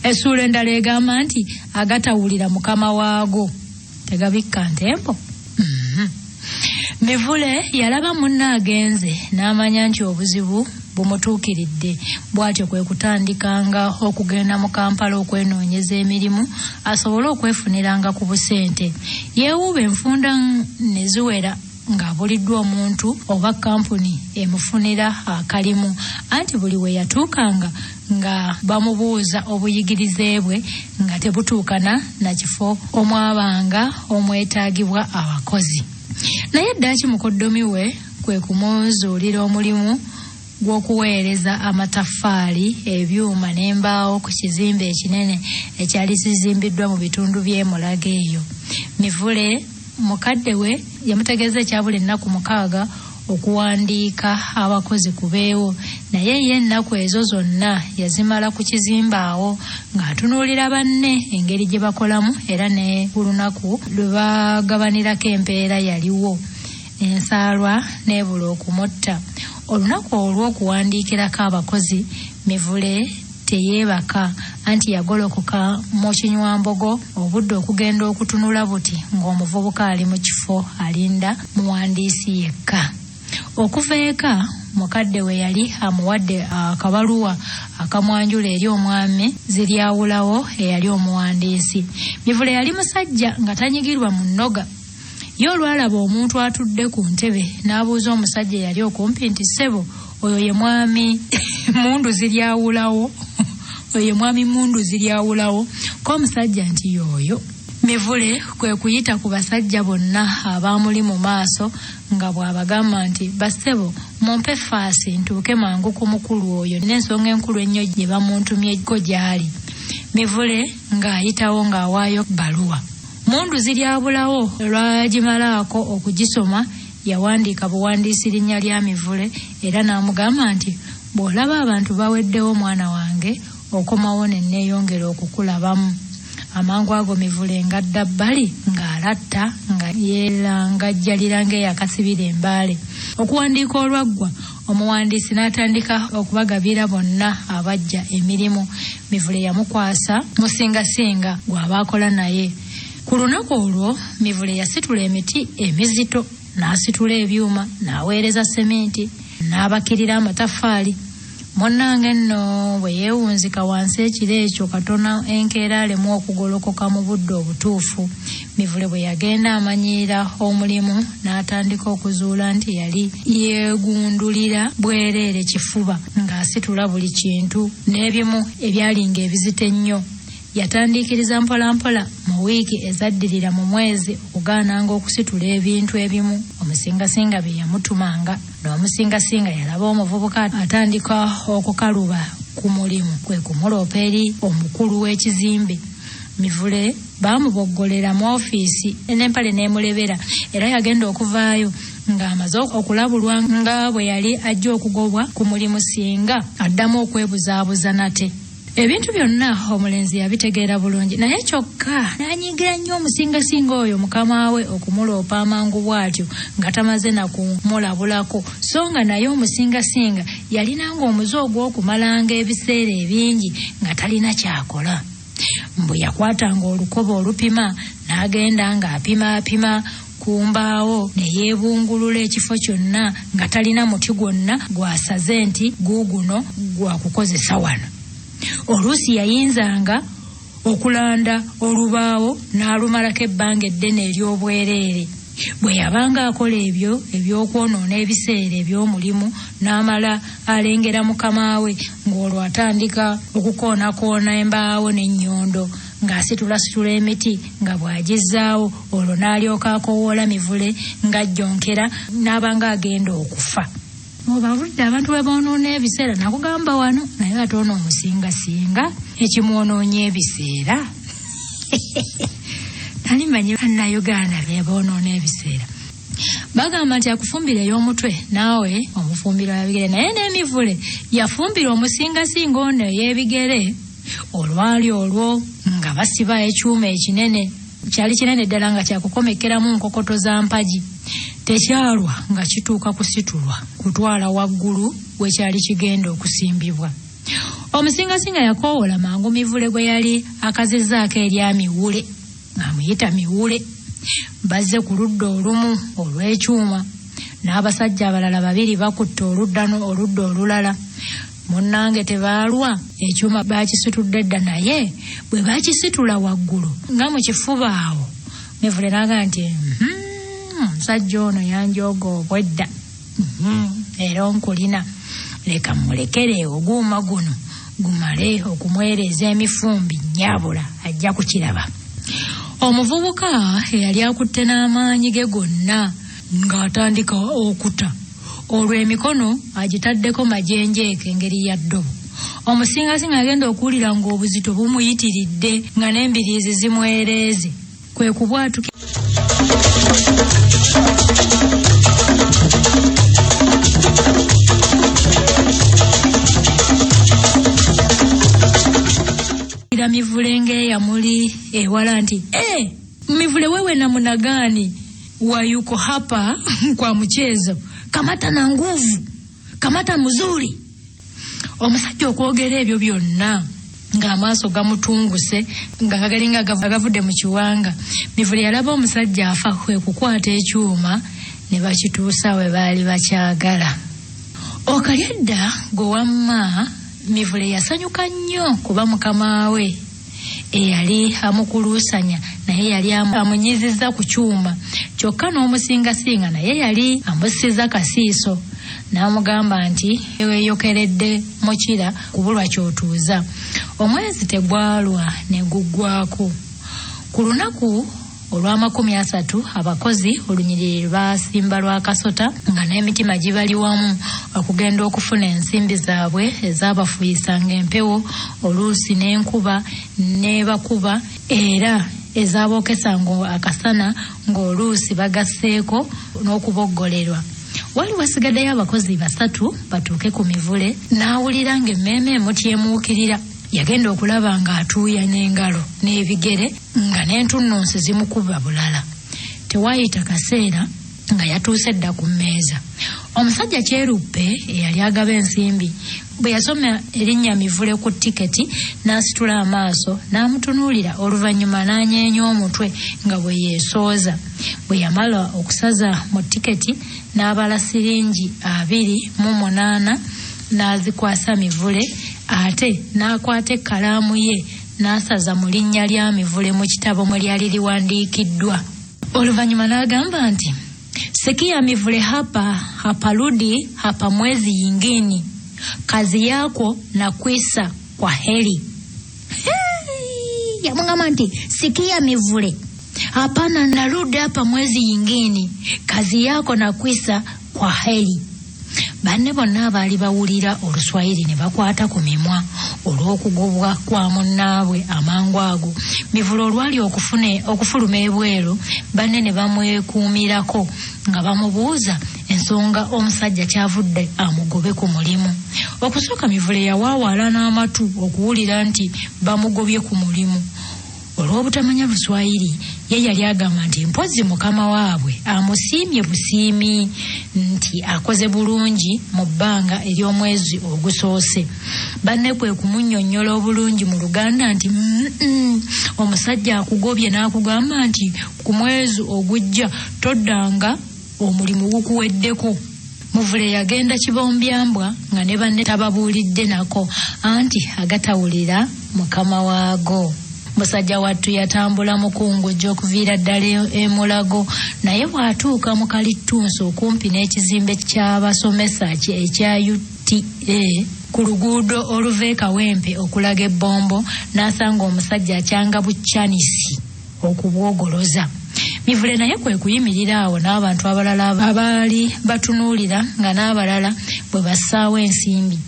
Essuula endala egamba nti agatawulira mukama waago tegabikka ntembo. Mivule yalaba munne agenze n'amanya nti obuzibu bumutuukiridde, bw'atyo kwe kutandikanga okugenda mu Kampala okwenoonyeza emirimu asobole okwefuniranga ku busente. Yeewuuba enfunda ne ziwera ng'abuliddwa omuntu oba kampuni emufunira akalimu, anti buli we yatuukanga nga bamubuuza obuyigirize bwe nga tebutuukana na kifo omwabanga omwetaagibwa abakozi. Naye ddaaki mukoddomi we kwe kumuzuulira omulimu gw'okuweereza amataffaali, ebyuma n'embaawo ku kizimbe ekinene ekyali kizimbiddwa mu bitundu by'e Mulago eyo. Mivule mukadde we yamutegeeza ekyabula ennaku 6 okuwandiika abakozi ku beewo, naye ye ennaku ezo zonna yazimala ku kizimbe awo ng'atunuulira banne engeri gye bakolamu era ne ku lunaku lwe bagabanirako empeera yaliwo. Ensaalwa n'ebula okumutta. Olunaku olw'okuwandiikirako abakozi, Mivule teyeebaka, anti yagolokoka mu kinywambogo obudde okugenda okutunula buti ng'omuvubuka ali mu kifo alinda muwandiisi yekka. Okuva eka mukadde we yali amuwadde akabaluwa akamwanjula eri omwami Ziryawulawo eyali omuwandiisi. Mivule yali musajja nga tanyigirwa mu nnoga. Ye olwalaba omuntu atudde ku ntebe n'abuuza omusajja eyali okumpi nti ssebo oyo ye mwami Mundu Ziryawulawo oyo ye mwami Mundu Ziryawulawo, ko omusajja nti yooyo. Mivule kwe kuyita ku basajja bonna abaamuli mu maaso nga bw'abagamba nti bassebo mumpe faasi ntuuke mangu ku mukulu oyo n'ensonga enkulu ennyo gye bamuntumyeko gy'ali. Mivule ng'ayitawo ng'awaayo baluwa. Mundu Ziryawulawo lwagimalaako okugisoma yawandiika buwandiisi linnya lya Mivule era n'amugamba nti bw'olaba abantu baweddewo mwana wange okomawo ne neeyongera okukulabamu. Amangu ago Mivule ngadda bbali ng'alatta nga yeerangajjalira ng'eyakasibira embaale. Okuwandiika olwaggwa omuwandiisi n'atandika okubagabira bonna abajja emirimu. Mivule yamukwasa musingasinga gw'aba akola naye. Ku lunaku olwo Mivule yasitula emiti emizito, n'asitula ebyuma, n'aweereza sementi, n'abakirira amataffaali. Munnange nno bwe yeewunzika wansi ekiro ekyo katono enkeera alemu okugolokoka mu budde obutuufu. Mivule bwe yagenda amanyiira omulimu n'atandika okuzuula nti yali yeegundulira bwereere kifuba ng'asitula buli kintu n'ebimu ebyalinga ebizito ennyo. Yatandiikiriza mpolampola mu wiiki ezaddirira mu mwezi okugaananga okusitula ebintu ebimu omusingasinga bye yamutumanga. N'omusingasinga yalaba omuvubuka atandika okukaluba ku mulimu kwe kumuloopa eri omukulu w'ekizimbe. Mivule baamuboggolera mu ofiisi n'empale n'emulebera era yagenda okuvaayo ng'amaze okulabulwa nga bwe yali ajja okugobwa ku mulimu singa addamu okwebuzaabuza nate. Ebintu byonna omulenzi yabitegeera bulungi, naye kyokka n'anyigira nnyo omusingasinga oyo mukama we okumuloopa amangu bw'atyo nga tamaze na kumulabulako, so nga naye omusingasinga yalinanga omuze ogw'okumalanga ebiseera ebingi nga talina kyakola. Bwe yakwatanga olukoba olupima n'agenda ng'apima ku mbaawo ne yeebungulula ekifo kyonna nga talina muti gwonna gwasaze nti guuguno gwa kukozesa wano. Oluusi yayinzanga okulanda olubaawo n'alumalako ebbanga eddene ery'obwereere. Bwe yabanga akola ebyo ebyokwonoona ebiseera eby'omulimu n'amala alengera mukama we ng'olwo atandika okukoonakoona embaawo n'ennyondo ng'asitulasitula emiti nga bw'agizzaawo, olwo n'alyoka akowoola Mivule ng'ajjonkera n'abanga agenda okufa. Obavudde abantu bwe boonoona ebiseera nakugamba wano naye atoona omusingasinga ekimwonoonye ebiseera. Nali manyi bannayuganda be boonoona ebiseera. Bagamba nti akufumbira ey'omutwe naawe omufumbira w'ebigere, naye n'Emivule yafumbira omusingasinga ono ey'ebigere. Olwali olwo nga basiba ekyuma ekinene, kyali kinene ddala nga kyakukomekeramu nkokoto za mpagi. Tekyalwa nga kituuka kusitulwa kutwala waggulu wekyali kigenda okusimbibwa. Omusingasinga yakoowola mangu Mivule gwe yali akazizzaako erya Miwule, amuyita Miwule. Bazze ku ludda olumu olw'ekyuma, n'abasajja abalala babiri bakutte oludda olulala. Munnange tebaalwa, ekyuma baakisitudde dda, naye bwe baakisitula waggulu nga mu kifuba awo, Mivule n'agamba nti omusajja ono yanjooga obwedda, era nkulina, leka mulekere oguuma guno gumale okumwereeza emifumbi, nnyabula ajja kukiraba. Omuvubuka eyali akutte n'amaanyi ge gonna ng'atandika okuta, olwo emikono agitaddeko majenjeeke engeri ya ddobo. Omusingasinga agenda okuwulira ng'obuzito bumuyitiridde nga n'embiriizi zimwereeze, kwe kubwatuka Mivule ngeya muli ewala nti Mivule, wewe namna gani wayuko hapa kwa mchezo? Kamata na nguvu, kamata mzuri. Omusajja okwogera ebyo byonna ng'amaaso gamutunguse nga galinga agavudde mu kiwanga. Mivule yalaba omusajja afa kwe kukwata ekyuma ne bakituusa we baali bakyagala. Okalyedda gwe wamma Mivule yasanyuka nnyo kuba mukama we eyali amukuluusanya naye yali amunyizizza ku kyuma, kyokka n'omusingasinga naye yali amussiza kasiiso, n'amugamba nti weeyokeredde mukira kubulwa ky'otuuza. Omwezi tegwalwa ne guggwako. Ku lunaku olw'amakumi 30 abakozi olunyiriri baasimba lwa kasota nga n'emitima gibali wamu okugenda okufuna ensimbi zaabwe ezabafuyisanga empewo oluusi n'enkuba n'ebakuba era ezabookesanga akasana ng'oluusi bagasseeko n'okuboggolerwa. Wali wasigaddeyo abakozi 3 batuuke ku Mivule, n'awulira ng'emmeeme emutyemuukirira. Yagenda okulaba ng'atuuya n'engalo n'ebigere nga n'entunnunsi zimukuba bulala. Tewaayita kaseera nga yatuuse dda ku mmeeza. Omusajja Kyeruppe eyali agaba ensimbi bwe yasoma erinnya Mivule ku tiketi n'asitula amaaso n'amutunuulira, oluvannyuma n'anyeenya omutwe nga bwe yeesooza. Bwe yamala okusaza mu tiketi n'abala siringi 28 n'azikwasa Mivule, ate n'akwata ekkalaamu ye n'asaza mu linnya lya Mivule mu kitabo mwe lyali liwandiikiddwa. Oluvannyuma n'agamba nti, sikia Mivule, hapa rudi hapa mwezi yingine, kazi yako na kwisa, kwa heri. Yamwambia nti, sikia Mivule, hapana, narudi hapa mwezi yingine, kazi yako na kwisa, kwa heri. Banne bonna abaali bawulira Oluswayiri ne bakwata ku mimwa olw'okugobwa kwa munnaabwe amangu ago. Mivule olwali okufuluma ebweru, banne ne bamwekuumirako nga bamubuuza ensonga omusajja kyavudde amugobe ku mulimu. Okusooka Mivule yawaawaala n'amatu okuwulira nti bamugobye ku mulimu. Olw'obutamanya Luswayiri, ye yali agamba nti mpozi mukama waabwe amusiimye busiimi nti akoze bulungi mu bbanga ery'omwezi ogusoose. Banne kwe kumunnyonnyola obulungi mu Luganda nti omusajja akugobye n'akugamba nti ku mwezi ogujja toddanga, omulimu gukuweddeko. Muvule yagenda kibombyambwa nga ne banne tababuulidde nako anti agatawulira mukama waago. Musajja wattu yatambula mukungujja okuviira ddala Mulago, naye bw'atuuka mu Kalittunsi okumpi n'ekizimbe ky'abasomesa ekya UTA ku luguudo oluva e Kawempe okulaga e Bombo, n'asanga omusajja akyanga buccanisi okubwogoloza. Mivule naye kwe kuyimirira awo n'abantu abalala abaali batunuulira nga n'abalala bwe bassaawo ensimbi.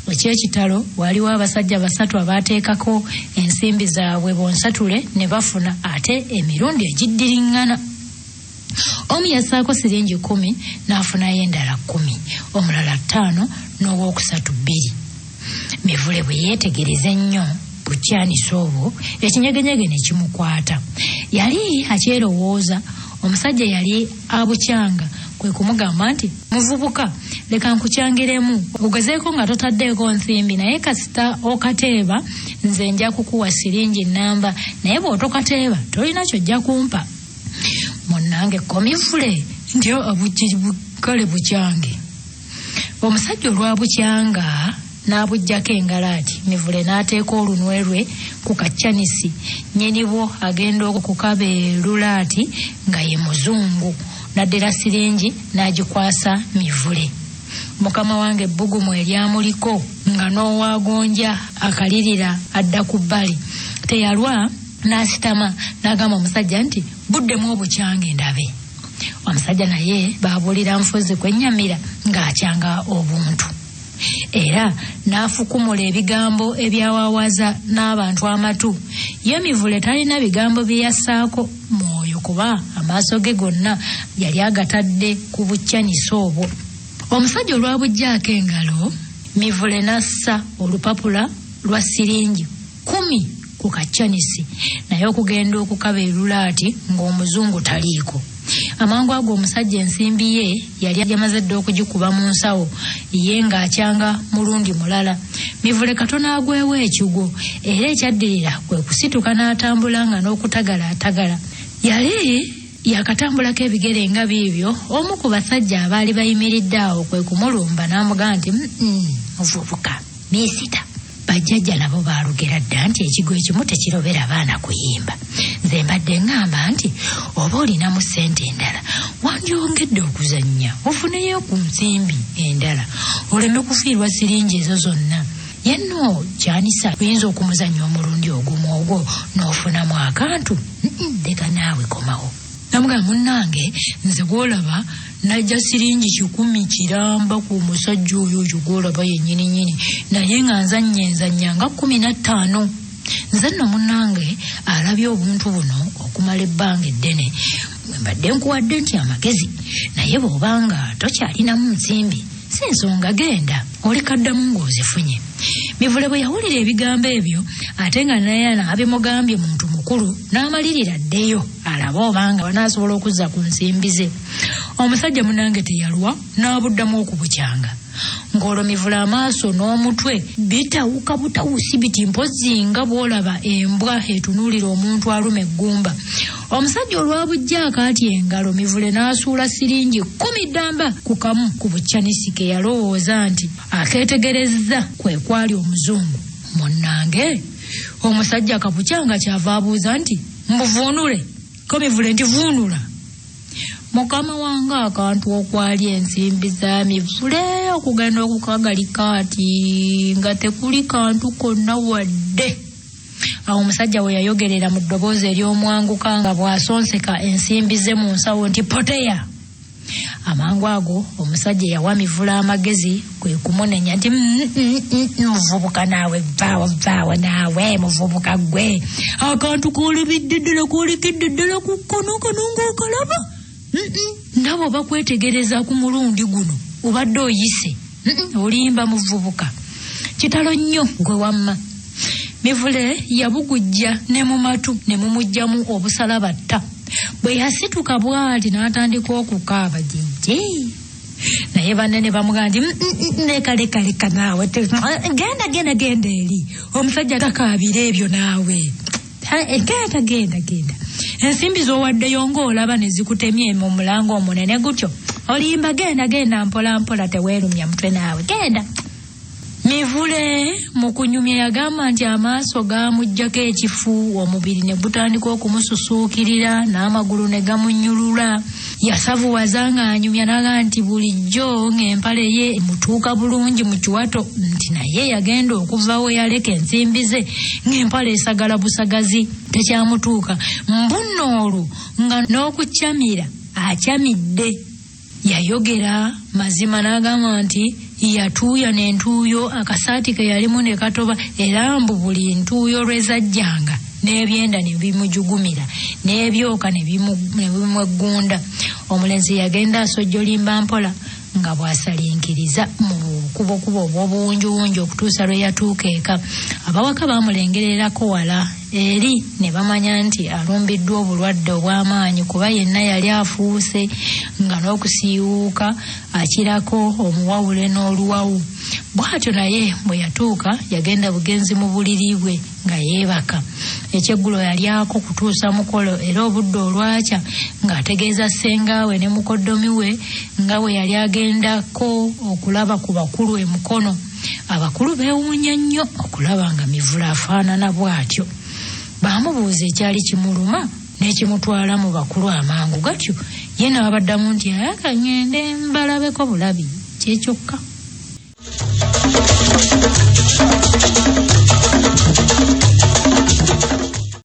Ekyekitalo waliwo abasajja 3 abaateekako ensimbi zaabwe bonsatule ne bafuna ate emirundi egiddiriŋŋana. Omu yassaako siringi 10 n'afunayo endala 10, omulala 5 n'owookusatu 2. Mivule bwe yeetegereza ennyo bucyanisa obwo, ekinyegenyege ne kimukwata. Yali akyerowooza, omusajja yali abukyanga kwe kumugamba nti, muvubuka, leka nkukyangiremu ogezeeko nga totaddeeko nsimbi naye kasita okateeba nze nja kukuwa siringi namba naye bw'otokateeba tolina kyojja kumpa. Munnange komifule ndio abukale bukyange. Omusajja olwa bukyanga n'abujjako engalaati Mivule n'ateeka olunwe lwe ku kaccanisi nnyinibwo agenda okukaba elulaati nga ye muzungu naddera siringi n'agikwasa Mivule. Mukama wange ebbugumu eryamuliko nga n'owaagonja akalirira adda ku bbali teyalwa n'asitama n'agamba omusajja nti buddemu obukyange ndabe. Omusajja naye baabuulira nfuzi kwennyamira ng'akyanga obuntu era n'afukumula ebigambo ebyawaawaza n'abantu amatu. Ye Mivule talina bigambo bye yassaako mwoyo kuba amaaso ge gonna yali agatadde ku buccanisi obwo. Omusajja olwabugjaako engalo Mivule n'assa olupapula lwa siringi 10 ku kaccanisi naye okugenda okukaba elulaati ng'omuzungu taliiko. Amangu ago omusajja ensimbi ye yali yamaze dde okugikuba mu nsawo ye ng'akyanga mulundi mulala. Mivule katona agwewo ekigo era ekyaddirira kwe kusituka n'atambula nga n'okutagala atagala. Yali yakatambulako ebigere nga biibyo omu ku basajja abaali bayimiridde awo kwe kumulumba n'amugamba nti muvubuka miisita. Bajjajja nabo baalugera dda nti ekigo ekimu tekirobera baana kuyimba. Nze mbadde ngamba nti oba olinamu ssente endala wandyongedde okuzannya ofuneyo ku nsimbi endala oleme kufiirwa siringi ezo zonna. Yenno kyanisa oyinza okumuzannya omulundi ogumu ogwo n'ofunamu akantu. Leka naawe komawo. Namugamba munnange nze gw'olaba najja siringi 10 kiramba ku musajja oyo gw'olaba yennyini naye nga nzannya nga 15. Nze nno munnange alabye obuntu buno okumala ebbanga eddene mbadde nkuwadde nti amagezi naye bw'obanga tokyalinamu nsimbi si nsonga genda olikaddamu ng'ozifunye. Mivule bwe yawulira ebigambo ebyo ate nga naye abimugambye muntu mukulu n'amalirira ddeyo alaba obanga wanaasobola okuzza ku nsimbi ze. Omusajja munange teyalwa n'abuddamu okubukyanga ng'olwo Mivule amaaso n'omutwe bitawuka butawusi biti mpozi nga bw'olaba embwa etunuulira omuntu aluma eggumba. Omusajja olwabujjaako atya engalo Mivule n'asuula siringi 10 ddamba ku kamu ku buccanisi ke yalowooza nti akeetegerezza kwe kwali omuzungu. Munnange omusajja akabukyanga kyava abuuza nti mbuvuunule ko Mivule nti vuunula. Mukama wange akantu okwali ensimbi za Mivule okugenda okukagalika ati nga tekuli kantu konna wadde. Awo omusajja we yayogerera mu ddoboozi ery'omwanguka nga bw'asonseka ensimbi ze mu nsawo nti poteya. Amangu ago omusajja yawa Mivule amagezi kwe kumunenya nti muvubuka naawe vaawo naawe muvubuka gwe akantu koolebidde ddala koolekidde ddala ku kkono ng'okalaba. Ndaba oba kwetegereza ku mulundi guno obadde oyise olimba muvubuka kitalo nnyo gwe wamma. Mivule yabugujja ne mu matu ne mumugjamu obusalabatta. Bwe yasituka bw'ati n'atandika okukaaba jjijji naye banne ne bamugamba nti leka naawe genda eri omusajja takaabira ebyo naawe genda ensimbi z'owaddeyo ng'olaba ne zikutemye mu mulango omunene gutyo olimba genda mpola mpola teweerumya mutwe naawe genda. Mivule mu kunyumya yagamba nti amaaso gaamuggyako ekifu omubiri ne gutandika okumususuukirira n'amagulu ne gamunyulula. Yasavuwaza ng'anyumya n'agamba nti bulijjo ng'empale ye mutuuka bulungi mu kiwato nti naye yagenda okuva we yaleka ensimbi ze ng'empale esagala busagazi tekyamutuuka. Mbunnoolu nga n'okucyamira acyamidde. Yayogera mazima n'agamba nti yatuuya n'entuuyo akasaati ke yalimu ne katoba era mbu buli ntuuyo lwe zajjanga n'ebyenda ne bimujugumira n'ebyoka ne bimweggunda. Omulenzi yagenda asojjolimba mpola nga bw'asalinkiriza mu bukubokubo obw'obuwunjuwunju okutuusa lwe yatuuka eka. Abawaka baamulengererako wala eri ne bamanya nti alumbiddwa obulwadde obw'amaanyi kuba yenna yali afuuse nga n'okusiiwuuka akirako omuwawule n'oluwawu. Bw'atyo naye bwe yatuuka yagenda bugenzi mu buliri bwe nga yeebaka. Ekyeggulo yalyako kutuusa mukolo era obudde olwakya ng'ategeeza ssengaawe ne mukoddomi we nga bwe yali agendako okulaba ku bakulu emukono. Abakulu beewuunya nnyo okulaba nga Mivula afaanana bw'atyo. Baamubuuza ekyali kimuluma n'ekimutwala mu bakulu amangu gatyo, ye n'abaddamu nti ayaka ngende mbalabeko bulabi kyekyokka.